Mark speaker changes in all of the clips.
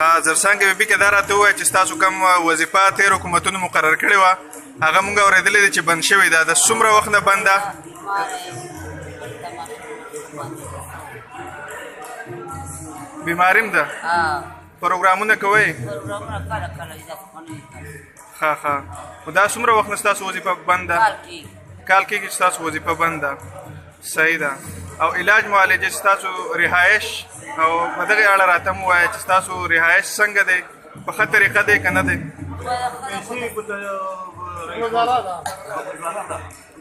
Speaker 1: زرڅانګه بیبي که دا راته ووایه چې ستاسو کوم وظیفه تېر حکومتونو مقرر کړې وه هغه مونږ اورېدلې ده چې بند شوې ده د څومره وخت نه بند ده بیماریم ده پروګرامونه کوئ ښه ښه خو دا څومره وخت نه ستاسو وظیفه بند ده کال کېږي چې ستاسو وظیفه بند ده صحیح ده او علاج معالجې ستاسو رهایش او په دغې اړه راته مو ووایه چې ستاسو رهایش څنګه دی په ښه طریقه دی که نه دی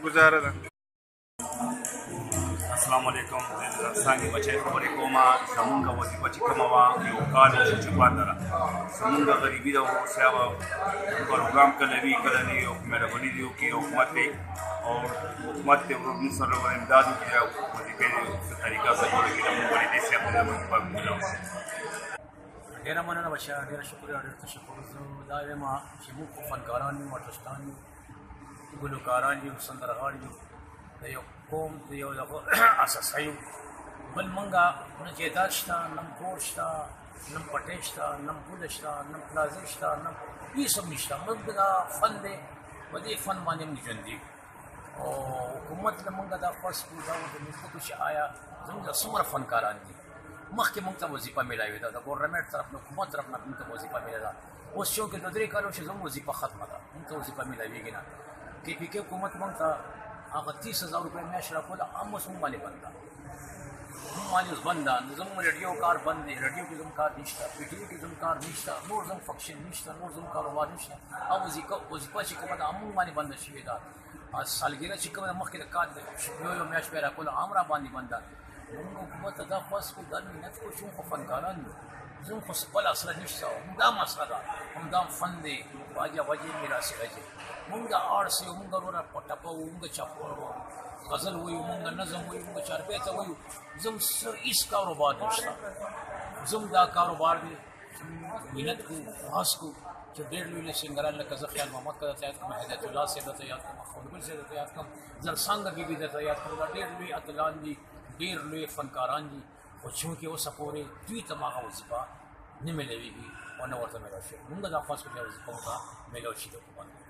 Speaker 1: ګزاره ده
Speaker 2: السلام علیکم زرڅانګې بچی خبرې کومه زمونږ وظیفه چې کومه وه یو کال وشو چې بنده ده زمونږ غریبي ده اوسیا به پروګرام کله وي کله نه وي مهرباني دې وکړي حکومت دی او حکومت دې موږ سره امداد وکړي او وظیفې دې په طریقه سره جوړه کړي موږ ولې دې صاحب نه وظیفه وکړو
Speaker 3: ډېره مننه بچیه ډېره شکریه ډېر تشکر زه دا وایم چې موږ خو فنکاران یو آرټسټان یو ګلوکاران یو سندرغاړي یو د یو قوم د یو دغه اساسه یو بل موږ نه جایداد شته نه کور شته نه پټی شته نه پوله شته نه پلازه شته نه هېڅ هم نشته موږ دا فن دی په دې فن باندې موږ ژوندي او حکومت له موږ دا فرض کړو دا ورته وکړو چې آیا زموږ څومره فنکاران دي مخکې موږ ته وظیفه میلاوې ده د ګورنمنټ طرف نه حکومت طرف نه موږ ته وظیفه میلاوې ده اوس چې وکړې 2-3 کالو چې زموږ وظیفه ختمه ده موږ ته وظیفه میلاوېږي نه کې پي کې حکومت موږ ته هغه 30,000 روپۍ میاشت راکوله هم اوس موږ باندې بند ده موږ باندې اوس بند ده زموږ رېډیو کار بند دی رېډیو کې زموږ کار نشته پي ټي وي کې زموږ کار نشته نور زموږ فنکشن نشته نور زموږ کاروبار نشته او وظیفه چې کومه ده هم موږ باندې بنده شوې ده سالګیره چې کومه ده مخکې د کار یو میاشت به یې راکوله هم را باندې بند ده موږ حکومت ته دا خواست کوو دا منت کوو چې موږ خو فنکاران یو زموږ خو خپل اصله نشته همدا مسله ده همدا فن دی واجه میراثي غږ موږ آرټس یو موږ وروره ټپه وو موږ چاپور وو غزل وایو موږ نظم وایو موږ چاربیته وایو زموږ هېڅ کاروبار نشته زموږ دا کاروبار دی منت کوو خواست کوو چې ډېر لوی لوی سنګران لکه زه خیال محمد که درته یاد کړم هدایت الله صاحب درته یاد کړم خپلګل صاحب درته یاد کړم زرڅانګه بیبي درته یاد کړم دا ډېر لوی اتلان دي ډېر لوی فنکاران دي خو چونکې اوسه پورې دوی ته هغه وظیفه نه میلاوېږي او نه ورته میلاو شوې مونږ دا خواست کوو چې وظیفه ورته میلاو شي د حکومت